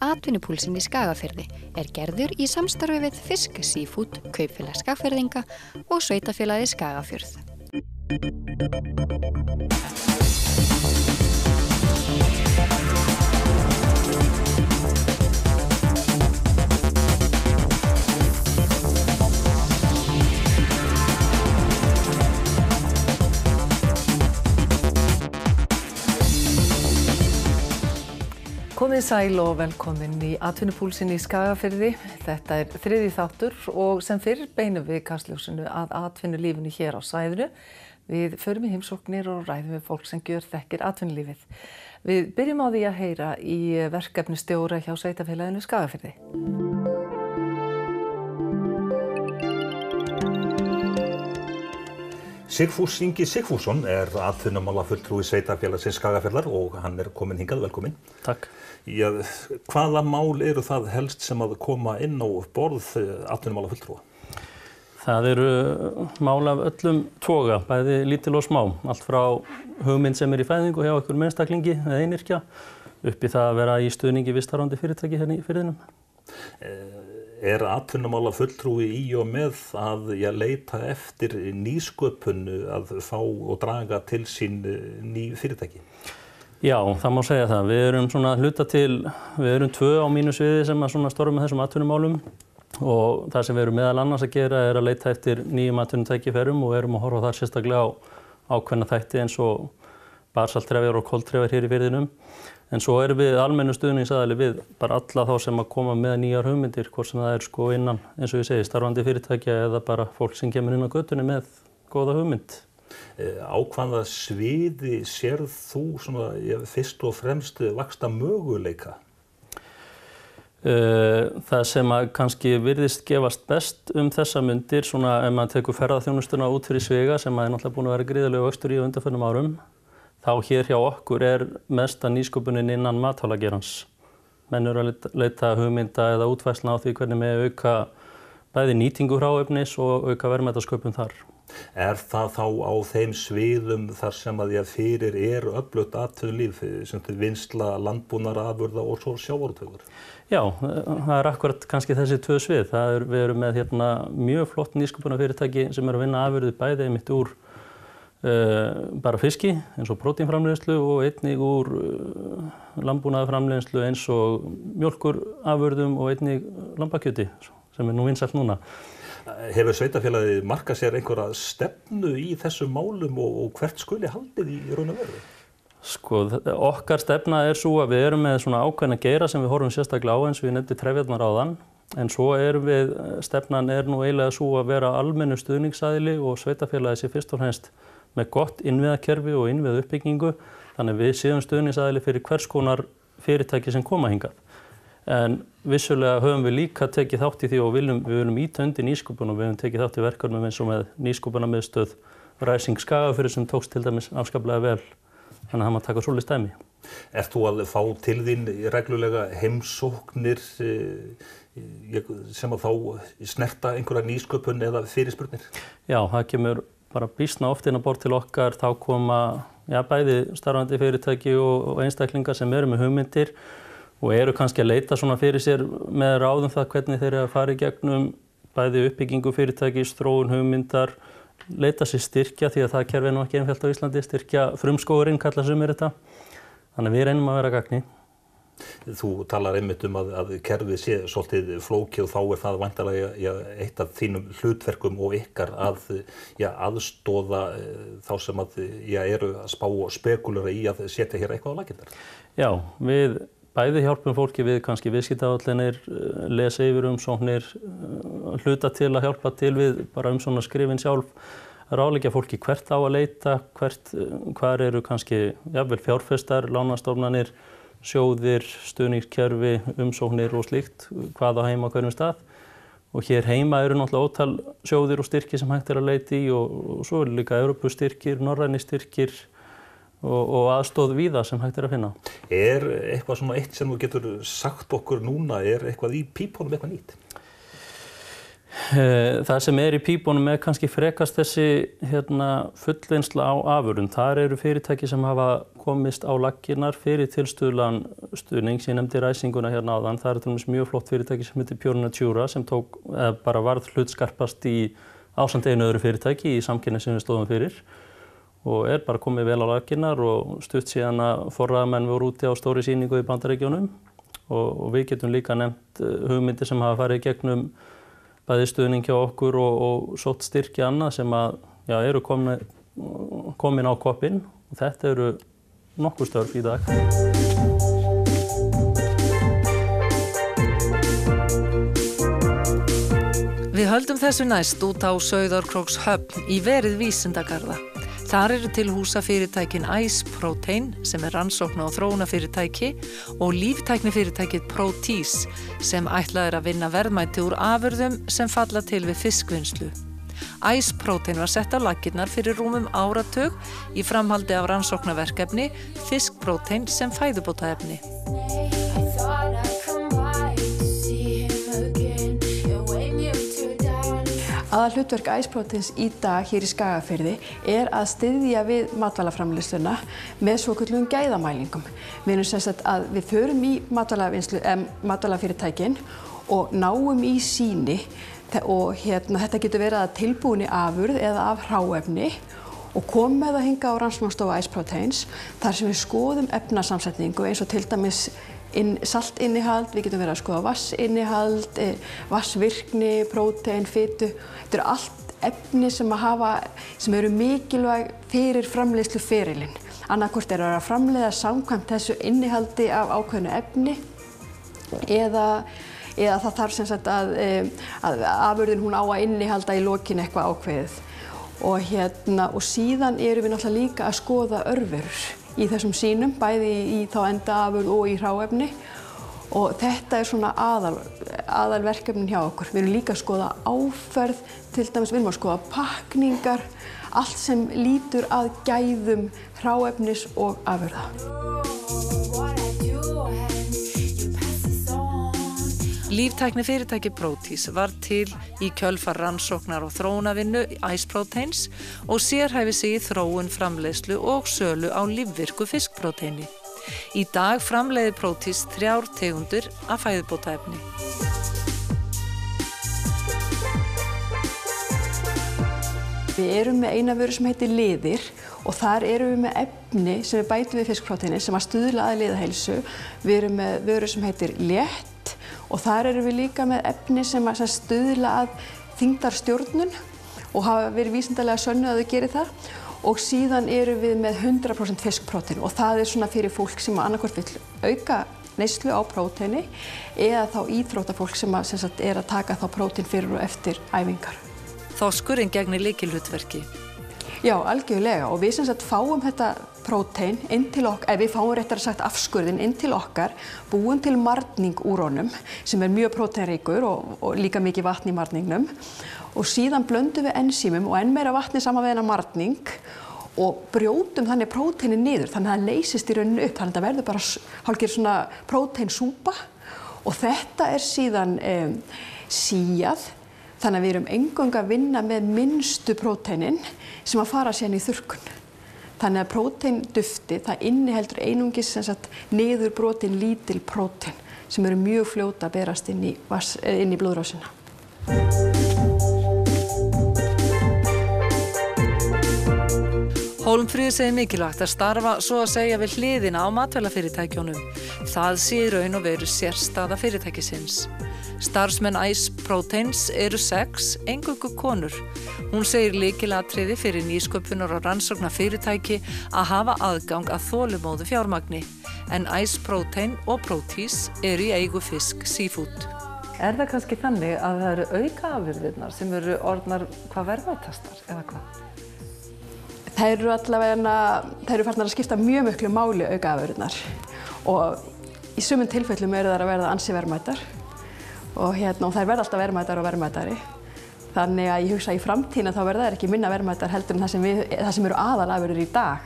Atvinnupúlsinn í Skagafirði gerður í samstarfi við Fisk Seafood, Kaupfélag Skagfirðinga og Sveitafélagið Skagafjörð. Komið sæl og velkomin í Atvinnupúlsinn í Skagafirði. Þetta þriðji þáttur og sem fyrr beinum við kastljósinu að atvinnulífinu hér á svæðinu. Við förum í heimsóknir og ræðum við fólk sem gjörþekkir atvinnulífið. Við byrjum á því að heyra í verkefnisstjóra hjá Sveitafélaginu Skagafirði. Sigfús Ingi Sigfússon atvinnumálafulltrúi Sveitafélagsins Skagafjarðar og hann kominn hingað, velkominn. Takk. Já, hvaða mál eru það helst sem að koma inn á borð atvinnumálafulltrúa? Það eru mál af öllum toga, bæði lítil og smá. Allt frá hugmynd sem í fæðingu hjá einhverjum einstaklingi eða einyrkja upp í það að vera í stuðningi við starfandi fyrirtæki hérna í firðinum. Atvinnumálafulltrúi í og með að leita eftir nýsköpun að fá og draga til sín ný fyrirtæki? Já, það má segja það. Við erum svona hluta til, við erum tvö á mínu sviði sem að störfum með þessum atvinnumálum og það sem við erum meðal annars að gera að leita eftir nýjum atvinnutækifærum og erum að horfa þar sérstaklega á ákveðna þætti eins og barsaltrefjar og koltrefjar hér í firðinum. En svo erum við almennu stuðningsaðili við bara alla þá sem að koma með nýjar hugmyndir, hvort sem það innan, eins og ég segi, starfandi fyrirtækja eða bara fólk sem kemur inn á götunni með góða hugmynd. Á hvaða sviði sérð þú fyrst og fremst vaxta möguleika? Það sem að kannski virðist gefast best þessa mundir, ef maður tekur ferðaþjónustuna út fyrir sviga sem að náttúrulega búin að vera gríðarlegur vöxtur í undanförnum árum, þá hér hjá okkur mesta nýsköpunin innan matvælageirans. Menn eru að leita hugmynda eða útfærsla á því hvernig með auka bæði nýtingu hráefnis og auka verðmætasköpun þar. Það þá á þeim sviðum þar sem að fyrir öflugt atvinnulíf, sem vinnsla, landbúnaðarafurða og svo sjávarútvegur? Já, það akkurat kannski þessi tvö svið. Við erum með mjög flott nýsköpunarfyrirtæki sem að vinna afurðir bæði einmitt úr bara fiski eins og prótínframleiðslu og einnig úr landbúnaðarframleiðslu eins og mjólkurafurðum og einnig lambakjöti sem nú vinsælt núna. Hefur Sveitafélagið markað sér einhverja stefnu í þessum málum og hvert skuli haldið í raun og veru? Okkar stefna sú að við erum með svona ákveðna geira sem við horfum sérstaklega á eins og ég nefndi trefjarnar áðan. En svo stefnan nú eiginlega sú að vera almennu stuðningsaðili og Sveitafélagið sé fyrst og fremst með gott innviðakerfi og innviðauppbyggingu. Þannig við séum stuðningsaðili fyrir hvers konar fyrirtæki sem koma hingað. En vissulega höfum við líka tekið þátt í því og við viljum ýta undir nýsköpun og við höfum tekið þátt í verkefnum eins og með nýsköpunarmiðstöð Rising Skagafirði sem tókst til dæmis afskaplega vel. Þannig að það má taka svolítið dæmi. Ert þú að fá til þín reglulega heimsóknir sem að þá snerta einhverja nýsköpun eða fyrirspurnir? Já, það kemur bara býsna oft inn á borð til okkar. Þá koma bæði starfandi fyrirtæki og einstaklingar sem eru með hugmyndir og eru kannski að leita svona fyrir sér með ráðum það hvernig þeir eru að fara í gegnum bæði uppbyggingu fyrirtækis, þróun hugmyndar, leita sér styrkja því að það kerfi nú ekki einfalt á Íslandi, styrkja frumskógurinn kalla sumir þetta. Þannig að við reynum að vera að gagni. Þú talar einmitt að kerfið sé svolítið flókið og þá það væntanlega eitt af þínum hlutverkum og ykkar að aðstoða þá sem eru að spá og spekulera í að setja hér eitthvað á laggirnar. Já, við bæði hjálpum fólki við kannski viðskiptaáætlanir, lesa yfir umsóknir, hluta til að hjálpa til við bara umsóknarskrifin sjálf, ráðleggja fólki hvert á að leita, hvar eru kannski jafnvel fjárfestar, lánastofnanir, sjóðir, stuðningskerfi, umsóknir og slíkt, hvað á heima á hverjum stað. Og hér heima eru náttúrulega ótal sjóðir og styrkir sem hægt að leita í og svo eru líka Evrópustyrkir, norræni styrkir og aðstóð víða sem hægt að finna. Eitthvað svona eitt sem þú getur sagt okkur núna, eitthvað í pípunum, eitthvað nýtt? Það sem í pípunum kannski frekast þessi fullvinnsla á afurðum. Þar eru fyrirtæki sem hafa komist á laggirnar fyrir tilstuðlan stuðnings. Ég nefndi ræsinguna áðan. Það til dæmis mjög flott fyrirtæki sem heitir Pure Natura sem bara varð hlutskarpast í ásamt einu öðru fyrirtæki í samkeppni sem við stóðum fyrir. Og bara komið vel á laggirnar og stutt síðan að forræðamenn voru úti á stóri sýningu í Bandaríkjunum. Og við getum líka nefnt hugmyndir sem hafa farið gegnum bæði stuðning hjá okkur og sótt styrki annað sem eru komin á koppinn og þetta eru nokkur störf í dag. Við höldum þessu næst út á Sauðárkrókshöfn í verið vísindagarða. Þar eru til húsafyrirtækin Ice Protein sem rannsókna- og þróunarfyrirtæki og líftæknifyrirtækið Protease sem ætlað að vinna verðmæti úr afurðum sem falla til við fiskvinnslu. Ice Protein var sett á laggirnar fyrir rúmum áratug í framhaldi af rannsóknarverkefni fiskprótein sem fæðubótaefni. Aðalhlutverk Ice Proteins í dag hér í Skagafirði að styðja við matvælaframleiðsluna með svokölluðum gæðamælingum. Við erum sem sagt að við förum í matvælafyrirtækin og náum í sýni og þetta getur verið að tilbúinni afurð eða af hráefni og komum með það hingað á rannsóknarstofu Ice Proteins þar sem við skoðum efnasamsetningu eins og til dæmis saltinnihald, við getum verið að skoða vassinnihald, vassvirkni, prótein, fitu. Þetta eru allt efni sem eru mikilvæg fyrir framleiðsluferilinn. Annaðhvort að framleiða samkvæmt þessu innihaldi af ákveðnu efni eða það þarf sem sagt að afurðin hún á að innihalda í lokin eitthvað ákveðið. Og síðan erum við náttúrulega líka að skoða örverur í þessum sýnum, bæði í þá endaafurð og í hráefni og þetta svona aðalverkefnin hjá okkur. Við erum líka að skoða áferð, til dæmis við erum að skoða pakningar, allt sem lýtur að gæðum hráefnis og afurða. Líftæknifyrirtæki Protease var til í kjölfar rannsóknar- og þróunarvinnu Ice Proteins og sérhæfir sig í þróun, framleiðslu og sölu á lífvirku fiskpróteini. Í dag framleiðir Protease 3 tegundir af fæðubótaefni. Við erum með eina vöru sem heitir liðir og þar erum við með efni sem við bætum við fiskpróteini sem að stuðla að liðaheilsu. Við erum með vöru sem heitir létt og þar erum við líka með efni sem stuðla að þyngdarstjórnun og hafa verið vísindalega sönnuð að þau geri það. Og síðan erum við með 100% fiskprótein og það svona fyrir fólk sem annarkvort vill auka neyslu á próteini eða þá íþróttafólk sem sagt að taka þá prótein fyrir og eftir æfingar. Þorskurinn gegnir lykilhlutverki. Já, algjörlega og við sem sagt fáum þetta prótein inn til okkar, við fáum réttar sagt afskurðinn inn til okkar, búum til marning úr honum sem mjög próteinríkur og líka mikið vatn í marningnum og síðan blöndum við ensímum og enn meira vatni saman við þennan marning og brjótum þannig próteinin niður þannig að það leysist í rauninu upp, þannig að það verður bara hálfgerð svona próteinsúpa og þetta síðan síað. Þannig að við erum eingöngu að vinna með minnstu próteinin sem að fara síðan í þurrkun. Þannig að próteinduftið, það inniheldur einungis niðurbrotin lítil prótein sem eru mjög fljóta að berast inn í blóðrásina. Hólmfríður segir mikilvægt að starfa svo að segja við hliðina á matvælafyrirtækjunum. Það sé í raun og veru sérstaða fyrirtækisins. Starfsmenn Ice Proteins eru 6, eingöngu konur. Hún segir lykilatriði fyrir nýsköpunar og rannsóknarfyrirtæki að hafa aðgang að þolinmóðu fjármagni. En Ice Protein og Protease eru í eigu Fisk Seafood. Það kannski þannig að það eru aukaafurðirnar sem eru orðnar hvað verðmætastar eða hvað? Það eru farnar að skipta mjög miklu máli aukaafurðirnar og í sumum tilfellum eru þær að verða ansi verðmætar og þær verða alltaf verðmætar og verðmætari. Þannig að ég hugsa að í framtíðina þá verða þær ekki minna verðmætar heldur en það sem eru aðalafurðir í dag.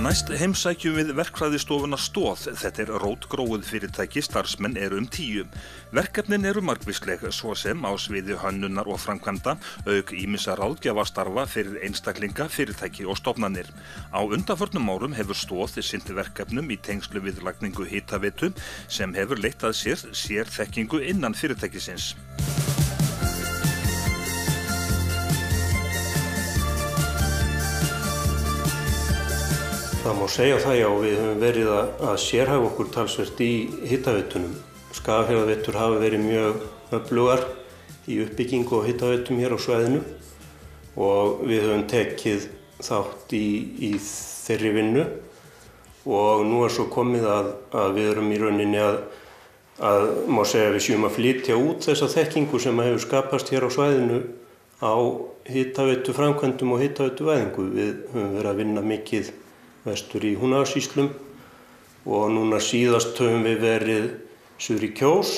Næst heimsækjum við verkfræðistofuna Stoð. Þetta rótgróið fyrirtæki, starfsmenn eru 10. Verkefnin eru margvísleg, svo sem á sviði hönnunar og framkvæmda, auk ýmissa ráðgjafarstarfa fyrir einstaklinga, fyrirtæki og stofnanir. Á undanförnum árum hefur Stoð sinnt verkefnum í tengslu við lagningu hitaveitu sem hefur leitt að sér sérþekkingu innan fyrirtækisins. Það má segja það, já, við höfum verið að sérhæfa okkur talsvert í hitaveitunum. Skagafjarðarveitur hafa verið mjög öflugar í uppbyggingu og hitaveitum hér á svæðinu og við höfum tekið þátt í þeirri vinnu og nú svo komið að við erum í rauninni að má segja við séum að flytja út þessa þekkingu sem hefur skapast hér á svæðinu á hitaveitu framkvæmdum og hitaveitu væðingu. Við höfum verið að vinna mikið vestur í Húnavatnssýslum og núna síðast höfum við verið suður í Kjós.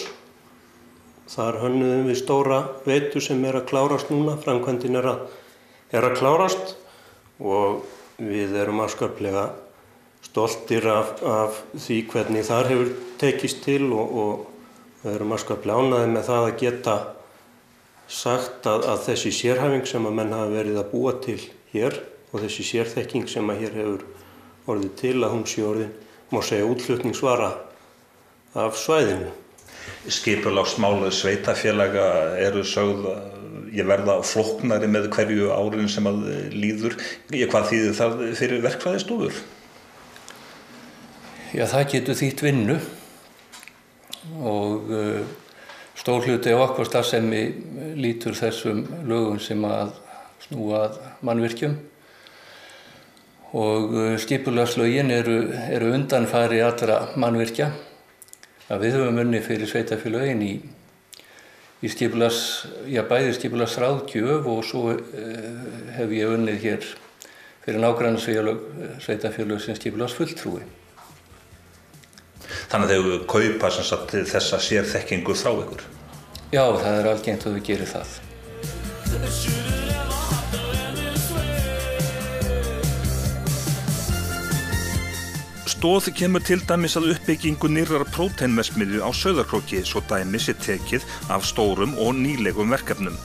Þar hönnuðum við stóra veitu sem að klárast núna, framkvæmdin að klárast og við erum afskaplega stoltir af því hvernig þar hefur tekist til og við erum afskaplega ánægðir með það að geta sagt að þessi sérhæfing sem að menn hafa verið að búa til hér og þessi sérþekking sem að hér hefur orðið til að hún sé orðin, má segja, útflutningsvara af svæðinu. Skipulagsmál sveitarfélaga eru sögð verða flóknari með hverju árinu sem að líður. Hvað þýðir það fyrir verkfræðistofur? Já, það getur þýtt vinnu og stór hluti af okkar starfsemi lítur þessum lögum sem að snúa að mannvirkjum. Og skipulagslögin eru undanfari allra mannvirkja. Við höfum unnið fyrir sveitarfélögin í bæði skipulagsráðgjöf og svo hef ég unnið hér fyrir nágrannasveitarfélög sem skipulagsfulltrúi. Þannig að þau kaupa þessa sérþekkingu frá ykkur? Já, það algengt að við gerum það. Stoð kemur til dæmis að uppbyggingu nýrrar próteinverksmiðju á Sauðárkróki, svo dæmi sé tekið af stórum og nýlegum verkefnum.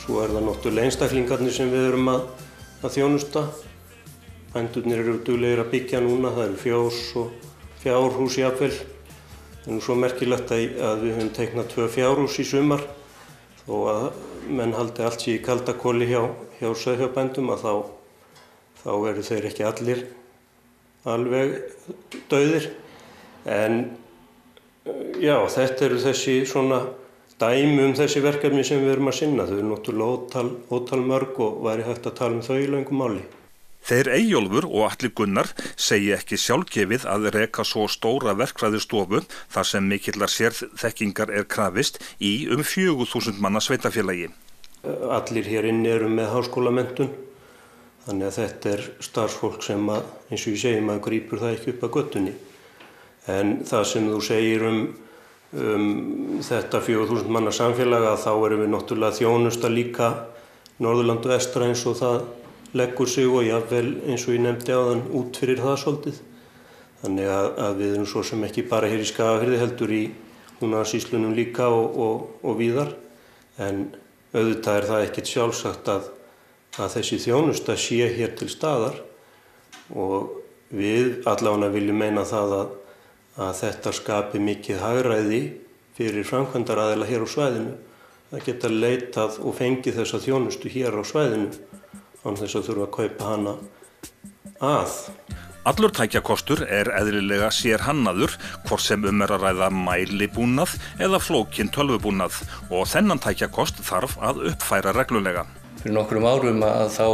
Svo það náttúrulega einstaklingarnir sem við erum að þjónusta. Bændurnir eru duglegir að byggja núna, það eru fjós og fjárhús jafnvel. Það svo merkilegt að við höfum teiknað 2 fjárhús í sumar. Þó að menn haldi allt sé í kaldakoli hjá sauðfjárbændum að þá eru þeir ekki allir alveg dauðir. En já, þetta eru þessi svona dæmi þessi verkefni sem við erum að sinna. Þau eru náttúrulega ótal mörg og væri hægt að tala þau í löngu máli. Þeir Eyjólfur og Atli Gunnar segi ekki sjálfgefið að reka svo stóra verkfræðistofu þar sem mikillar sérþekkingar krafist í 4.000 manna sveitarfélagi. Allir hér inni eru með háskólamenntun. Þannig að þetta starfsfólk sem eins og ég segi, maður grípur það ekki upp að göttunni. En það sem þú segir þetta 4.000 manna samfélaga, þá erum við náttúrulega þjónusta líka Norðurland og vestra eins og það leggur sig og jafnvel eins og ég nefndi áðan út fyrir það svolítið. Þannig að við erum svo sem ekki bara hér í Skagafirði heldur í Húnavatnssýslunum líka og víðar. En auðvitað það ekkert sjálfsagt að þessi þjónusta sé hér til staðar og við allavega viljum meina það að þetta skapi mikið hagræði fyrir framkvæmdaraðila hér á svæðinu. Það geta leitað og fengið þessa þjónustu hér á svæðinu án þess að þurfa að kaupa hana að. Allur tækjakostur eðlilega sérhannaður, hvort sem að ræða mælibúnað eða flókinn tölvubúnað og þennan tækjakost þarf að uppfæra reglulega. Fyrir nokkrum árum þá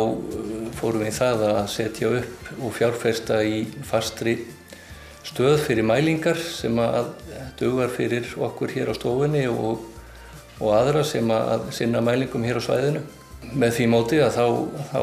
fórum við það að setja upp og fjárfesta í fastri stöð fyrir mælingar sem að dugar fyrir okkur hér á stofunni og aðra sem að sinna mælingum hér á svæðinu. Með því móti að þá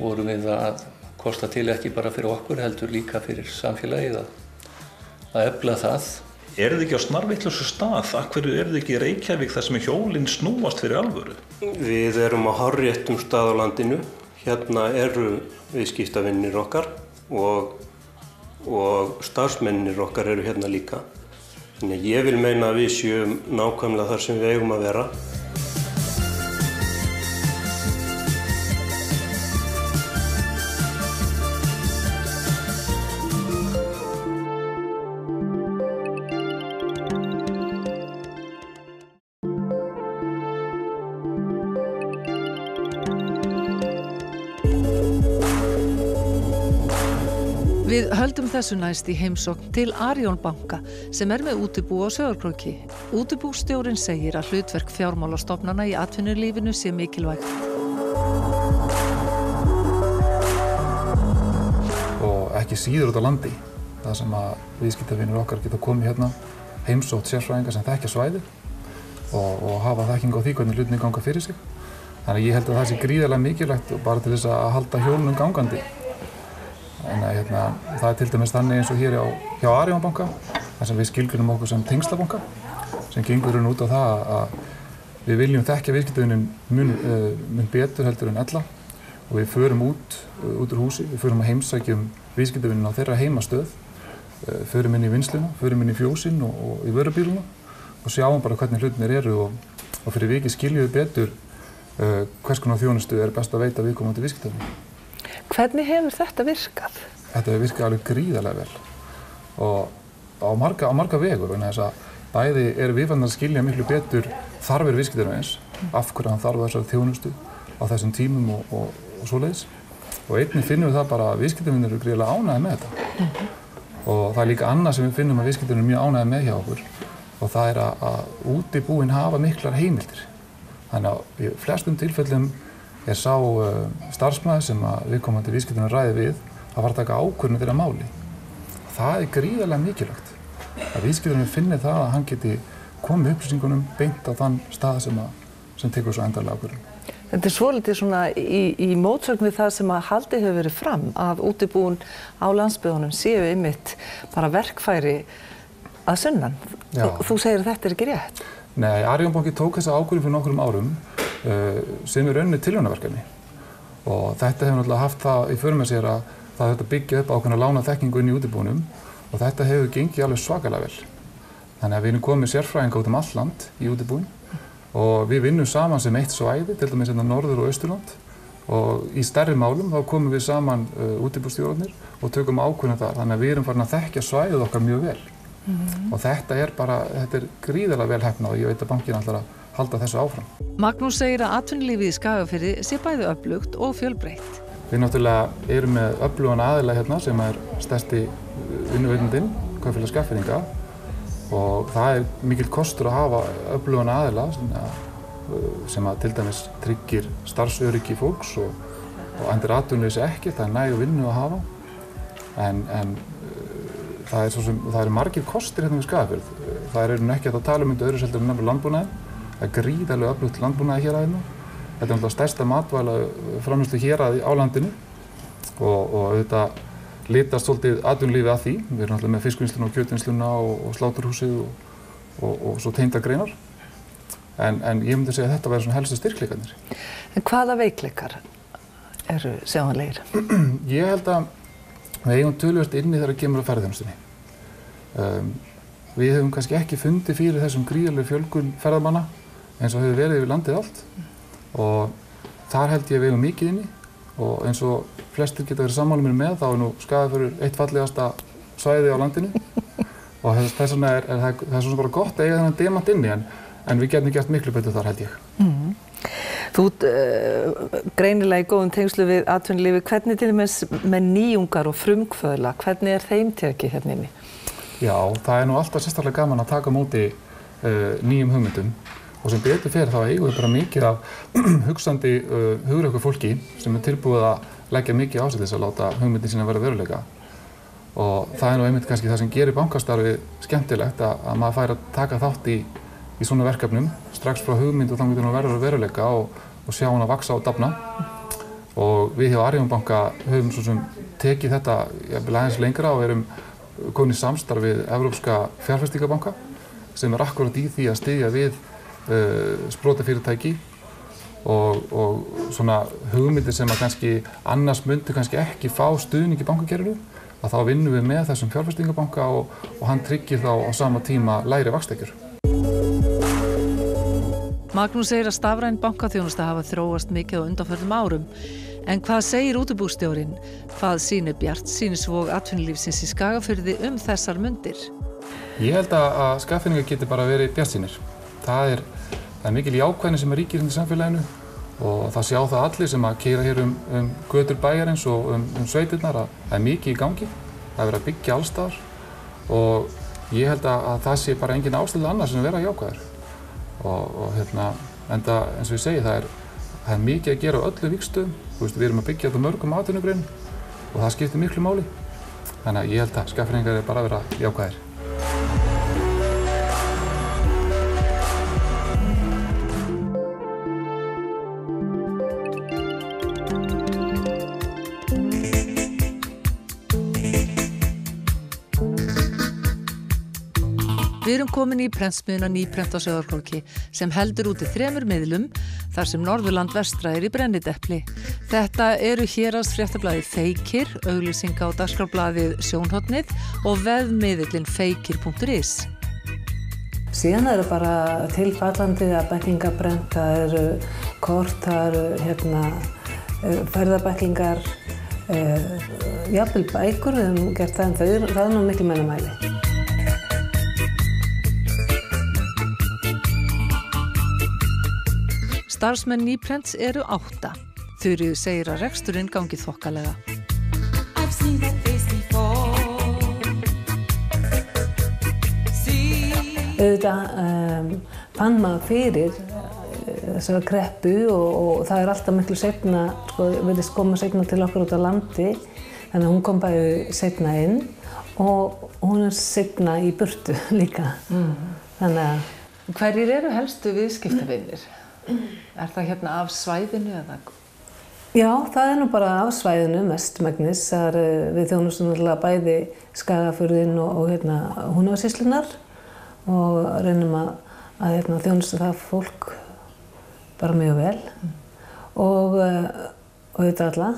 vorum við að kosta til ekki bara fyrir okkur heldur líka fyrir samfélagið að efla það. Þið ekki á snarvittlausu stað? Af hverju þið ekki í Reykjavík þar sem hjólin snúast fyrir alvöru? Við erum á hárréttum stað á landinu. Hérna eru viðskiptavinnir okkar og og starfsmennir okkar eru hérna líka. Þannig að ég vil meina að við séum nákvæmlega þar sem við eigum að vera. Við höldum þessu næst í heimsókn til Arion banka sem með útibú á Sauðárkróki. Útibússtjórinn segir að hlutverk fjármálastofnana í atvinnulífinu sé mikilvægt. Og ekki síður út á landi, það sem að viðskiptavinir okkar geta komið hérna, heimsótt sérfræðinga sem þekkja svæðið og hafa þekkingu á því hvernig hlutinni ganga fyrir sig. Þannig að ég held að það sé gríðarlega mikilvægt bara til þess að halda hjólunum gangandi. En það til dæmis þannig eins og hér hjá Arion banka, þar sem við skilgreinum okkur sem tengslabanka, sem gengur út á það að við viljum þekkja viðskiptavinin mun betur heldur en ella og við förum út úr húsi, við förum að heimsækjum viðskiptavinin á þeirra heimastöð, förum inn í vinnsluna, förum inn í fjósinn og í vörubíluna og sjáum bara hvernig hlutinir eru og fyrir vikið skiljum við betur hvers konar þjónustu best að veita viðkomandi viðskiptavinin. Hvernig hefur þetta virkað? Þetta hefur virkað alveg gríðarlega vel og á marga vegur, vegna þess að bæði við fann að skilja miklu betur þarfir viðskiptavinarins, af hverju hann þarf þessari þjónustu á þessum tímum og svoleiðis. Og einnig finnum við það bara að viðskiptavinir eru gríðarlega ánægðir með þetta. Og það er líka annað sem við finnum að viðskiptavinir eru mjög ánægðir með hjá okkur og það er að útibúin hafa miklar heimildir. Þannig að í flestum tilfellum sá starfsmaður sem viðkomandi viðskiptavinur ræði við að fara að taka ákvörðun þeirra máli. Það er gríðarlega mikilvægt að viðskiptavinur finni það að hann geti komið upplýsingunum beint á þann stað sem tekur svo endanlega ákvörðun. Þetta svolítið svona í mótsögn við það sem haldið hefur verið fram að útibúin á landsbyggðunum séu einmitt bara verkfæri að sunnan. Þú segir að þetta ekki rétt? Nei, Arion banki tók þessa ákvörðun fyrir nokkrum árum sem rauninni tilraunaverkefni og þetta hefur náttúrulega haft það í för með sér að það þetta byggja upp ákveðna lánaþekkingu inn í útibúnum og þetta hefur gengið alveg svakalega vel. Þannig að við erum komið sérfræðinga út allt land í útibúin og við vinnum saman sem eitt svæði, til dæmis Norður- og Austurland og í stærri málum þá komum við saman útibússtjórarnir og tökum ákvörðun þar, þannig að við erum farin að þekkja svæðið okkar mjög vel. Og þetta er gríðarlega vel heppnað og ég veit að bankinn ætlar að halda þessu áfram. Magnús segir að atvinnulífið í Skagafirði sé bæði öflugt og fjölbreytt. Við náttúrulega erum með öflugan aðila hérna sem stærsti vinnuveitandinn, Kaupfélag Skagfirðinga og það mikill kostur að hafa öflugan aðila sem til dæmis tryggir starfsöryggi fólks og endur atvinnuleysi ekkert, það nægu vinnu að hafa en það eru margir kostir hérna við Skagafjörð. Það er ekki að tala um öðru seldur en nefnilega landbúnaðinn. Það er gríðarlega öflugt landbúnaði héraðinu. Þetta er náttúrulega stærsta matvæla framleiðslu héraði á landinu og auðvitað litast svolítið atvinnulífið að því. Við erum náttúrulega með fiskvinnsluna og kjötvinnsluna og sláturhúsið og svo tengdar greinar. En ég myndi segja að þetta væri svona helstu styrkleikarnir. En hvaða veikleikar eru sjáanlegir? Ég held að við eigum töluvert inni þegar kemur á ferðaþjónustunni. Við höfum kannski ekki fundið fyrir þessum gríðarlegu fjölgun ferðamanna eins og hefur verið yfir landið allt og þar held ég að við eigum mikið inni og eins og flestir geta verið sammála mér með þá nú Skagafjörður eitt fallegasta svæði á landinu og þess vegna það svona bara gott að eiga þennan demant inni en við getum gert miklu betur þar held ég. Þú greinilega í góðum tengslu við atvinnulífi, hvernig til dæmis með nýjungar og frumkvöðla, hvernig þeim tekið hérna inni? Já, það nú alltaf sérstaklega gaman að taka á móti nýjum hugmyndum og sem betur fer þá eigum við bara mikið af hugsandi hugrökku fólki sem tilbúið að leggja mikið á sig þess að láta hugmyndin sína verða veruleika og það nú einmitt kannski það sem gerir bankastarfið skemmtilegt að maður fær að taka þátt í svona verkefnum strax frá hugmynd og þannig að hún verður veruleika og sjá hún að vaxa og dafna og við hjá Arion banka höfum svo sem tekið þetta aðeins lengra og erum komin í samstarf við Evrópska fjárfestingabanka sem akkúrat í því að styðja við sprotafyrirtæki og svona hugmyndir sem að kannski annars myndi kannski ekki fá stuðning í bankakerfinu að þá vinnum við með þessum fjárfestingabanka og hann tryggir þá á sama tíma lægri vaxtekjur. Magnús segir að stafræn bankaþjónusta hafa þróast mikið á undanförnum árum. En hvað segir útibússtjórinn? Hvað sýnir bjartsýnisvog atvinnulífsins í Skagafirði þessar mundir? Ég held að Skagfirðingar geti bara verið bjartsýnir. Það er mikil jákvæðni sem ríkir í samfélaginu og það sjá það allir sem að keyra hér götur bæjarins og sveitirnar að það er mikið í gangi. Það er verið að byggja alls staðar og ég held að það sé bara engin ástæða annars en að vera jákvæður. Enda eins og ég segi, það er mikið að gera á öllu vígstöðum. Við erum að byggja þetta mörgum atvinnugreinum og það skiptir miklu máli. Þannig að ég held að Skagfirðingar bara að vera jákvæðir. Við erum komin í prentsmiðjuna Nýprent á Sauðárkróki sem heldur úti 3 miðlum þar sem Norðurland vestra í brennidepli. Þetta eru héraðsfréttablaðið Feykir, auglýsinga- og dagskrárablaðið Sjónhornið og vefmiðillinn feykir.is. Síðan eru bara tilfallandi að bæklingabrent, það eru kort, það eru ferðabæklingar, jafnvel bækur, við höfum gert það en það nú miklu meira mæli. Starfsmenn Nýprents eru 8. Þuríður segir að reksturinn gangi þokkalega. Auðvitað fann maður fyrir þessari kreppu og það er alltaf miklu seinna, virðist koma seinna til okkur út á landi, þannig að hún kom bæði seinna inn og hún er seinna í burtu líka. Þannig að... Hverjir eru helstu viðskiptavinir? Er það hérna af svæðinu eða? Já, það er nú bara af svæðinu mestmegnis. Við þjónustum náttúrulega bæði Skagafjörðinn og Húnavatnssýslurnar og reynum að þjónusta það fólk bara mjög vel og þetta alla.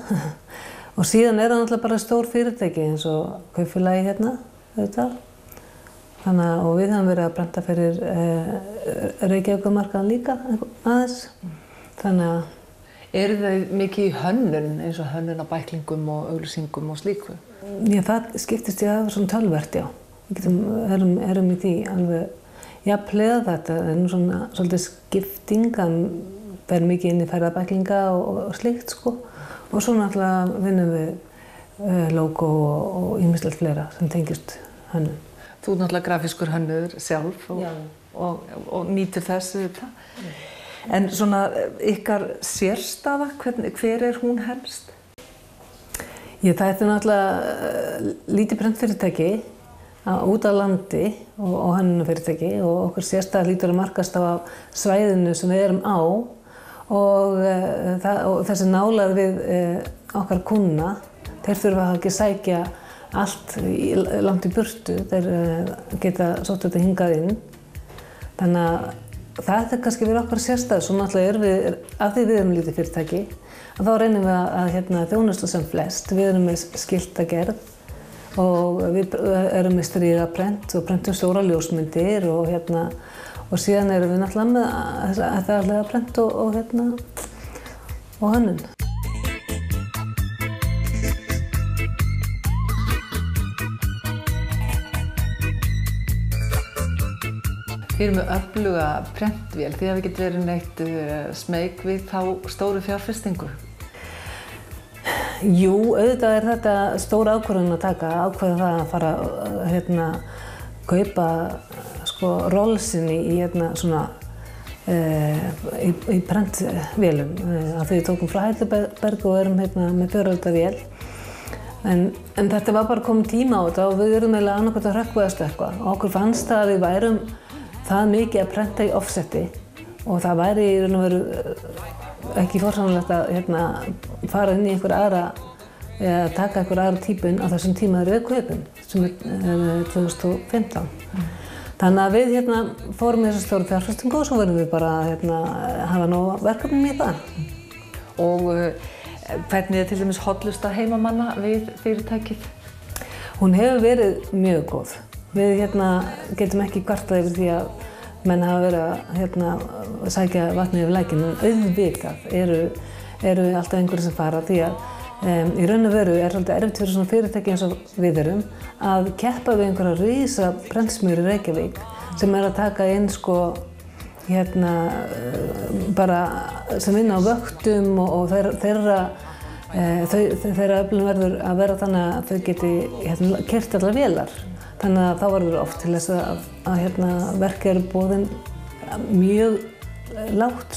Og síðan er það náttúrulega bara stór fyrirtæki eins og Kaupfélagi hérna, auðvitað. Og við höfum verið að brenta fyrir Reykjavíkurmarkaðan líka aðeins. Þannig að... Eru þau mikið í hönnun eins og hönnun á bæklingum og auglýsingum og slíku? Já, það skiptist í aðeins svona tölvert, já. Við erum í því alveg, jafnlega þetta, það er nú svona svolítið skipting, það fer mikið inn í ferðabæklinga og slíkt, sko. Og svo náttúrulega vinnum við logo og ýmislegt fleira sem tengist hönnun. Þú er náttúrulega grafískur hönnuður sjálf og nýtur þess þetta. En svona ykkar sérstaða, hver er hún helst? Það er náttúrulega lítið prentfyrirtæki út á landi og hönnunarfyrirtæki og okkur sérstaða lítur að markast á svæðinu sem við erum á og þessi nálægð við okkar kúnna, þeir þurfa ekki að sækja allt langt í burtu, þeir geta sótt þetta hingað inn. Þannig að það er kannski verið okkar sérstæð, svo náttúrulega erum við, af því við erum lítið fyrirtæki, þá reynum við að þjónusta sem flest. Við erum með skiltagerð og við erum með stríðaprent og prentum stóra ljósmyndir og síðan erum við náttúrulega með þetta allega prent og hönnun. Við erum með öfluga prentvél, því að við getum verið neitt smeyk við þá stóru fjárfestingu. Jú, auðvitað er þetta stór ákvörðun að taka, ákveða það að fara að kaupa rollsin í prentvélum. Af því við tókum frá Heidelberg og erum með 4-öldavél. En þetta var bara komið tíma á þetta og við erum eiginlega annarkvæmt að hrökkvaðast eitthvað. Og okkur fannst það að við værum það mikið að prenta í offseti og það væri í raun og veru ekki forsannlegt að fara inn í einhverja aðra eða taka einhverja aðra típun á þessum tíma þegar við kaupum sem er 2015. Þannig að við fórum í þessa stóru fjárfestingu og svo verðum við bara að hafa nóg verkefnum í það. Og hvernig er til dæmis hollusta heimamanna við fyrirtækið? Hún hefur verið mjög góð. Við getum ekki kvartað yfir því að menn hafa verið að sækja vatnið yfir lækinn, en auðvitað eru alltaf einhverjir sem fara því að í raun og veru svolítið erfitt fyrir svona fyrirtæki eins og við erum að keppa við einhverja risa prentsmiðjur í Reykjavík sem að taka inn bara sem vinna á vöktum og þeirra öflun verður að vera þannig að þau geti keyrt allar vélar. Þannig að þá verður oft til þess að verkið eru boðin mjög lágt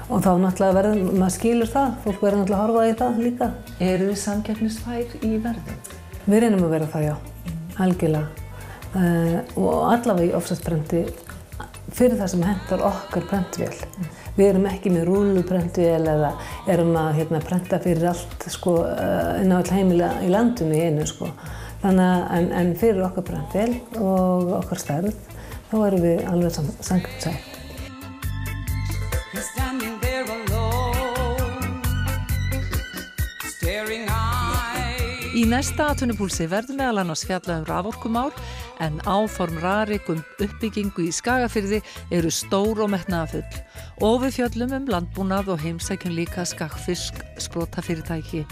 og þá náttúrulega maður skilur það, fólk verður náttúrulega að horfa í það líka. Eru þið samkeppnisfær í verði? Við reynum að vera það, já, algjörlega. Og allavega í offsetprenti fyrir það sem hentar okkar prentvél. Við erum ekki með rúlluprentvél eða erum að prenta fyrir allt inn á öll heimila í landinu í einu. Þannig að en fyrir okkar prentvél og okkar stærð þá erum við alveg samkeppnisfær. Í næsta atvinnupúlsi verður meðal annars fjallað raforkumál en áform RARIK uppbyggingu í Skagafirði eru stór og metnaðarfull og við fjöllum landbúnað og heimsækjum líka skagfisk sprotafyrirtæki.